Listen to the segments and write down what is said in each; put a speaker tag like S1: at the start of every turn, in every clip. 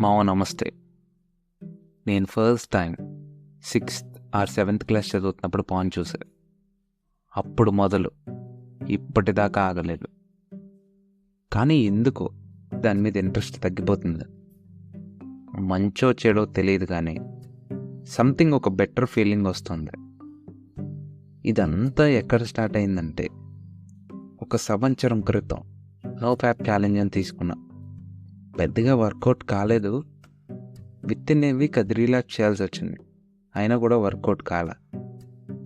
S1: మావ నమస్తే. నేను first time 6th or 7th class చదువుతున్నప్పుడు పాన్ చూసాను. అప్పుడు మొదలు ఇప్పటిదాకా ఆగలేదు. కానీ ఎందుకో దాని మీద ఇంట్రెస్ట్ తగ్గిపోతుంది. మంచో చెడో తెలియదు, కానీ సంథింగ్ ఒక బెటర్ ఫీలింగ్ వస్తుంది. ఇదంతా ఎక్కడ స్టార్ట్ అయిందంటే, ఒక సంవత్సరం క్రితం నో ఫ్యాప్ ఛాలెంజ్ అని తీసుకున్నా. పెద్దగా వర్కౌట్ కాలేదు. విత్ ఇన్ ఏ వీక్ అది రీలాక్స్ చేయాల్సి వచ్చింది. అయినా కూడా వర్కౌట్ కాల.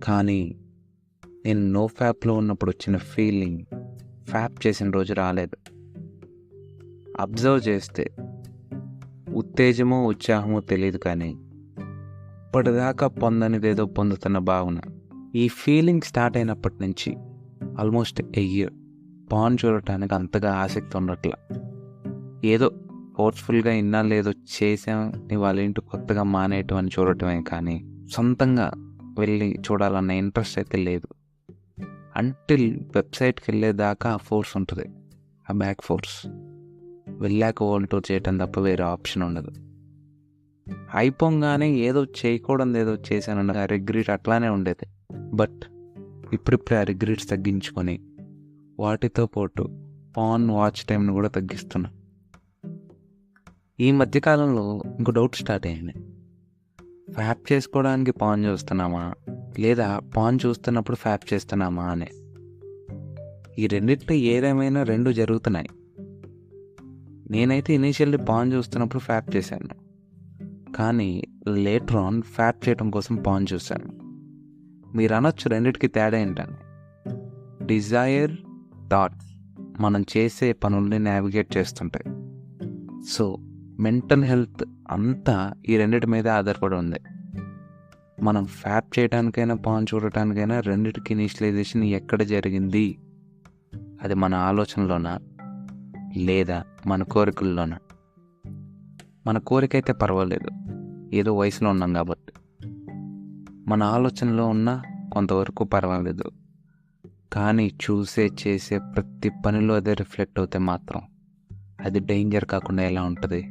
S1: కానీ నేను నో ఫ్యాప్లో ఉన్నప్పుడు వచ్చిన ఫీలింగ్ ఫ్యాప్ చేసిన రోజు రాలేదు. అబ్జర్వ్ చేస్తే ఉత్తేజమో ఉత్సాహమో తెలియదు, కానీ ఇప్పటిదాకా పొందనిదేదో పొందుతున్న భావన. ఈ ఫీలింగ్ స్టార్ట్ అయినప్పటి నుంచి ఆల్మోస్ట్ ఏ ఇయర్ పాన్ చూడటానికి అంతగా ఆసక్తి ఉండట్ల. ఏదో ఫోర్స్ఫుల్గా ఇన్నాళ్ళేదో చేసాం, వాళ్ళ ఇంటి కొత్తగా మానేయటం అని చూడటమే, కానీ సొంతంగా వెళ్ళి చూడాలన్న ఇంట్రెస్ట్ అయితే లేదు. అంటిల్ వెబ్సైట్కి వెళ్ళేదాకా ఆ ఫోర్స్ ఉంటుంది, ఆ బ్యాక్ ఫోర్స్. వెళ్ళాక వరల్డ్ టూర్ చేయటం తప్ప వేరే ఆప్షన్ ఉండదు. అయిపోగానే ఏదో చేయకూడదు ఏదో చేశానన్న రిగ్రెట్ అట్లానే ఉండేది. బట్ ఇప్పుడిప్పుడే ఆ రిగ్రెట్స్ తగ్గించుకొని వాటితో పాటు పాన్ వాచ్ టైంను కూడా తగ్గిస్తున్నా. ఈ మధ్యకాలంలో ఇంకో డౌట్ స్టార్ట్ అయ్యింది. ఫ్యాప్ చేసుకోవడానికి పాన్ చూస్తున్నామా, లేదా పాన్ చూస్తున్నప్పుడు ఫ్యాప్ చేస్తున్నామా అని. ఈ రెండిట్లో ఏదేమైనా రెండు జరుగుతున్నాయి. నేనైతే ఇనీషియల్లీ పాన్ చూస్తున్నప్పుడు ఫ్యాప్ చేశాను, కానీ లేటర్ ఆన్ ఫ్యాప్ చేయడం కోసం పాన్ చూశాను. మీరు అనొచ్చు రెండిటికి తేడా ఏంటని. డిజైర్, థాట్స్ మనం చేసే పనుల్ని నావిగేట్ చేస్తుంటాయి. సో మెంటల్ హెల్త్ అంతా ఈ రెండిటి మీదే ఆధారపడి ఉంది. మనం ఫ్యాప్ చేయడానికైనా పాన్ చూడటానికైనా రెండిటికి ఇనిషియలైజేషన్ ఎక్కడ జరిగింది? అది మన ఆలోచనలోనా, లేదా మన కోరికల్లోనా? మన కోరిక అయితే పర్వాలేదు, ఏదో వయసులో ఉన్నాం కాబట్టి. మన ఆలోచనలో ఉన్న కొంతవరకు పర్వాలేదు, కానీ చేసే ప్రతి పనిలో అదే రిఫ్లెక్ట్ అవుతే మాత్రం అది డేంజర్ కాకుండా ఎలా ఉంటుంది?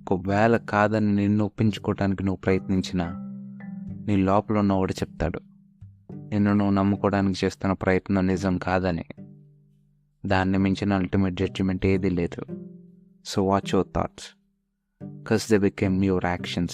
S1: ఒకవేళ కాదని నిన్ను ఒప్పించుకోవటానికి నువ్వు ప్రయత్నించినా నీ లోపల ఉన్నవాడు చెప్తాడు నిన్ను నువ్వు నమ్ముకోవడానికి చేస్తున్న ప్రయత్నం నిజం కాదని. దాన్ని మించిన అల్టిమేట్ జడ్జిమెంట్ ఏదీ లేదు. So watch your thoughts, 'cause they became your actions.